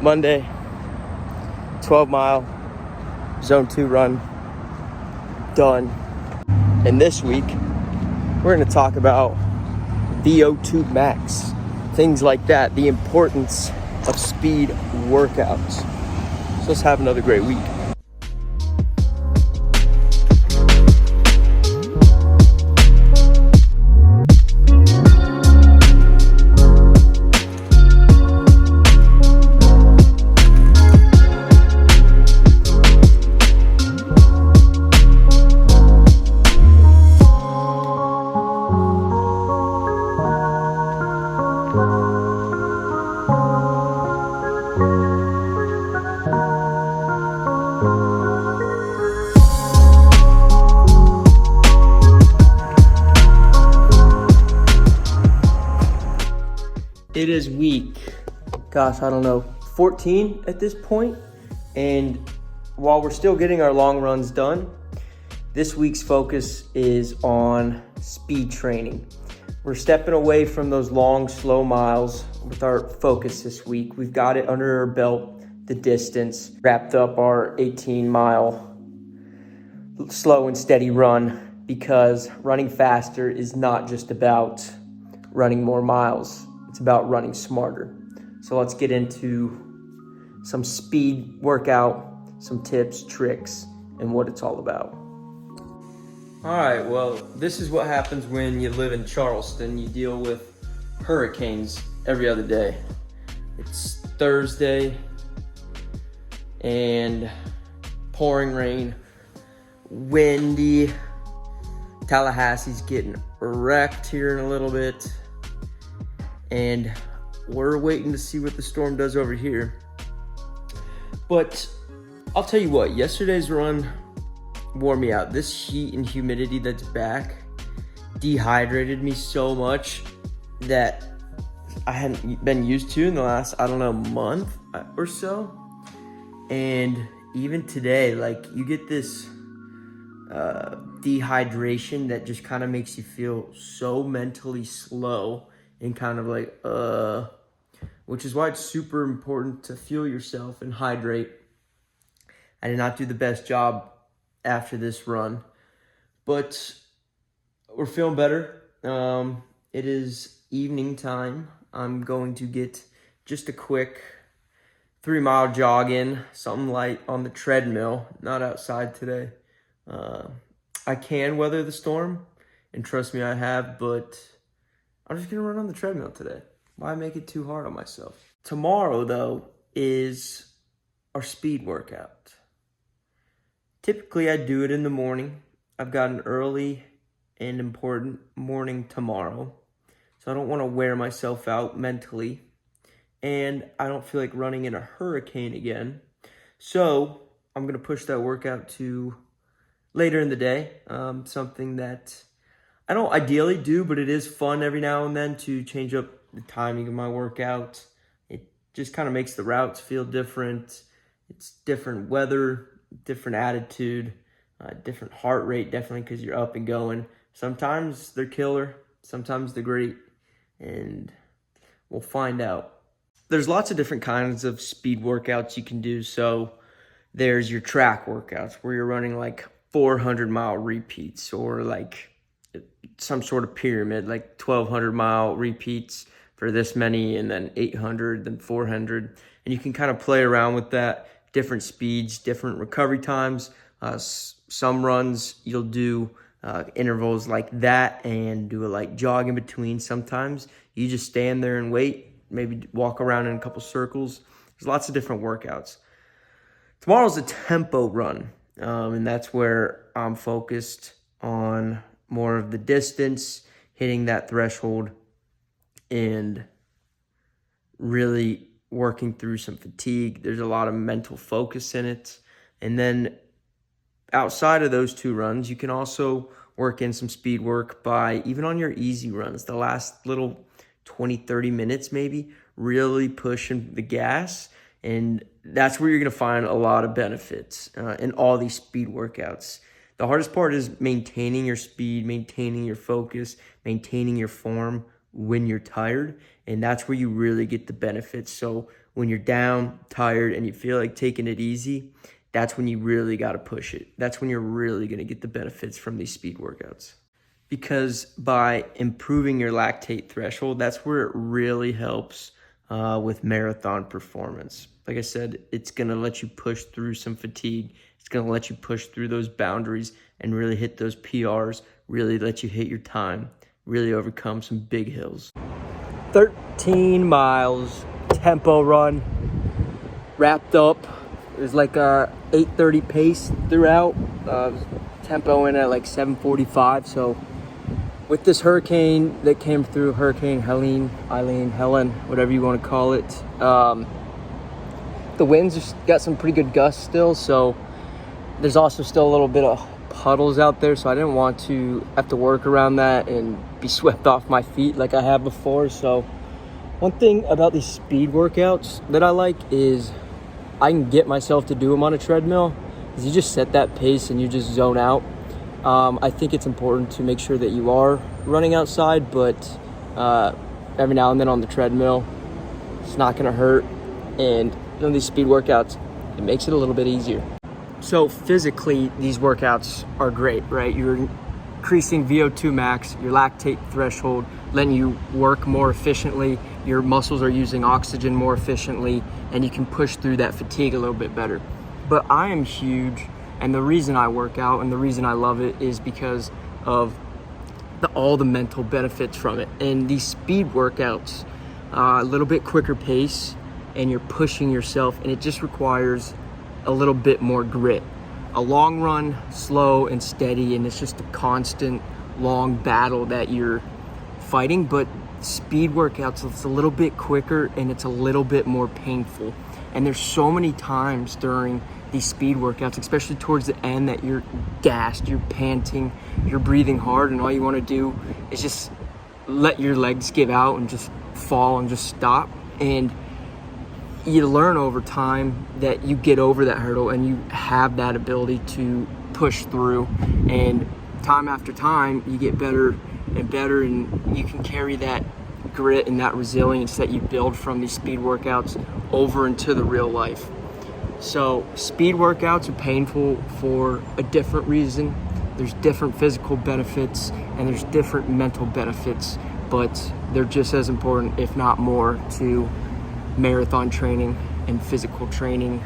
Monday, 12-mile zone 2 run done. And this week, we're going to talk about VO2 max, things like that, the importance of speed workouts. So let's have another great week. It is week, gosh, I don't know, 14 at this point. And while we're still getting our long runs done, this week's focus is on speed training. We're stepping away from those long, slow miles with our focus this week. We've got it under our belt, the distance, wrapped up our 18-mile slow and steady run, because running faster is not just about running more miles. It's about running smarter. So let's get into some speed workout, some tips, tricks, and what it's all about. All right, well, this is what happens when you live in Charleston. You deal with hurricanes every other day. It's Thursday and pouring rain, windy. Tallahassee's getting wrecked here in a little bit. And we're waiting to see what the storm does over here. But I'll tell you what, yesterday's run wore me out. This heat and humidity that's back dehydrated me so much that I hadn't been used to in the last, month or so. And even today, like, you get this dehydration that just kind of makes you feel so mentally slow and kind of like, which is why it's super important to fuel yourself and hydrate. I did not do the best job after this run, but we're feeling better. It is evening time. I'm going to get just a quick 3-mile jog in, something light on the treadmill, not outside today. I can weather the storm, and trust me, I have, but I'm just gonna run on the treadmill today. Why make it too hard on myself? Tomorrow, though, is our speed workout. Typically, I do it in the morning. I've got an early and important morning tomorrow, so I don't want to wear myself out mentally, and I don't feel like running in a hurricane again. So I'm gonna push that workout to later in the day, something that I don't ideally do, but it is fun every now and then to change up the timing of my workout. It just kind of makes the routes feel different. It's different weather, different attitude, different heart rate, definitely, because you're up and going. Sometimes they're killer, sometimes they're great, and we'll find out. There's lots of different kinds of speed workouts you can do. So there's your track workouts where you're running like 400-mile repeats, or like some sort of pyramid, like 1,200-mile repeats for this many, and then 800, then 400. And you can kind of play around with that, different speeds, different recovery times. Some runs you'll do intervals like that and do a like jog in between. Sometimes you just stand there and wait, maybe walk around in a couple circles. There's lots of different workouts. Tomorrow's a tempo run, and that's where I'm focused on more of the distance, hitting that threshold, and really working through some fatigue. There's a lot of mental focus in it. And then outside of those 2 runs, you can also work in some speed work by, even on your easy runs, the last little 20, 30 minutes maybe, really pushing the gas. And that's where you're going to find a lot of benefits in all these speed workouts. The hardest part is maintaining your speed, maintaining your focus, maintaining your form when you're tired. And that's where you really get the benefits. So when you're down, tired, and you feel like taking it easy, that's when you really got to push it. That's when you're really going to get the benefits from these speed workouts. Because by improving your lactate threshold, that's where it really helps with marathon performance. Like I said, it's going to let you push through some fatigue. It's going to let you push through those boundaries and really hit those PRs, really let you hit your time, really overcome some big hills. 13 miles, tempo run, wrapped up. It was like a 8:30 pace throughout. Tempo in at like 7:45. So with this hurricane that came through, Hurricane Helene, Helen, whatever you want to call it, the winds just got some pretty good gusts still. So there's also still a little bit of puddles out there. So I didn't want to have to work around that and be swept off my feet like I have before. So one thing about these speed workouts that I like is I can get myself to do them on a treadmill, because you just set that pace and you just zone out. I think it's important to make sure that you are running outside, but every now and then on the treadmill, it's not going to hurt. And these speed workouts, it makes it a little bit easier. So physically, these workouts are great, right? You're increasing VO2 max, your lactate threshold, letting you work more efficiently. Your muscles are using oxygen more efficiently, and you can push through that fatigue a little bit better. But I am huge, and the reason I work out and the reason I love it is because of all the mental benefits from it. And these speed workouts, a little bit quicker pace, and you're pushing yourself, and it just requires a little bit more grit. A long run, slow and steady, and it's just a constant long battle that you're fighting. But speed workouts, it's a little bit quicker and it's a little bit more painful. And there's so many times during these speed workouts, especially towards the end, that you're gassed, you're panting, you're breathing hard, and all you want to do is just let your legs give out and just fall and just stop. And you learn over time that you get over that hurdle and you have that ability to push through. And time after time, you get better and better, and you can carry that grit and that resilience that you build from these speed workouts over into the real life. So speed workouts are painful for a different reason. There's different physical benefits and there's different mental benefits, but they're just as important, if not more, to marathon training and physical training,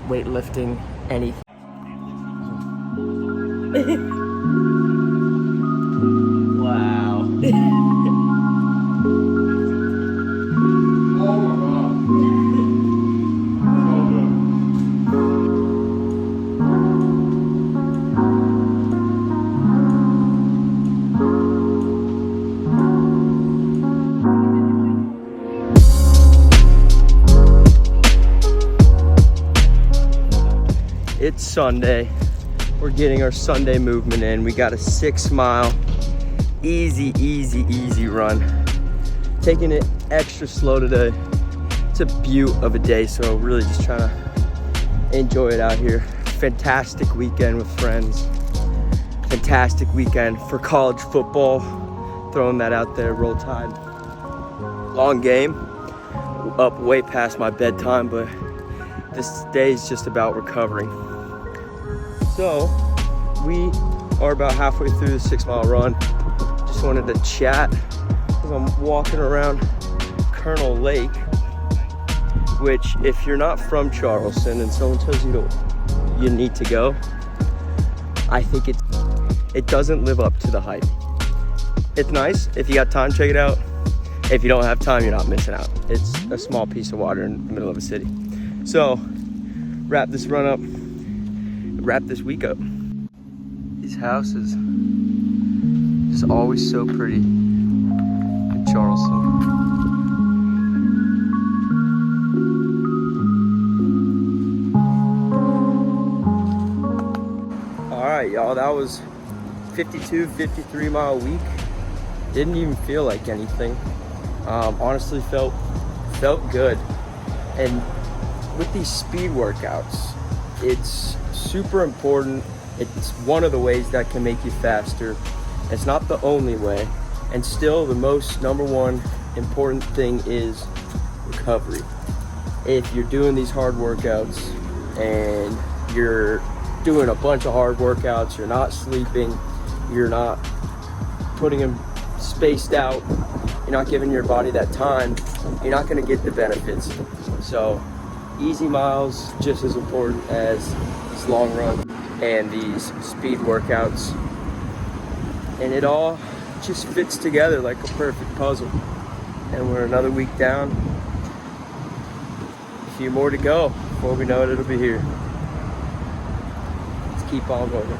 weightlifting, anything. Wow. It's Sunday. We're getting our Sunday movement in. We got a 6 mile, easy run. Taking it extra slow today. It's a beaut of a day, so really just trying to enjoy it out here. Fantastic weekend with friends. Fantastic weekend for college football. Throwing that out there, Roll Tide. Long game, up way past my bedtime, but this day is just about recovering. So we are about halfway through the 6 mile run. Just wanted to chat as I'm walking around Colonel Lake, which if you're not from Charleston and someone tells you you need to go, I think it doesn't live up to the hype. It's nice. If you got time, check it out. If you don't have time, you're not missing out. It's a small piece of water in the middle of a city. So wrap this run up, wrap this week up. These houses, just always so pretty in Charleston. All right, y'all, that was 53 mile week. Didn't even feel like anything. Honestly felt good. And with these speed workouts, it's super important. It's one of the ways that can make you faster. It's not the only way. And still, the most number one important thing is recovery. if you're doing these hard workouts and you're doing a bunch of hard workouts, you're not sleeping, you're not putting them spaced out, you're not giving your body that time, you're not going to get the benefits. So easy miles just as important as this long run and these speed workouts, and it all just fits together like a perfect puzzle. And we're another week down, a few more to go. Before we know it, it'll be here. Let's keep on going.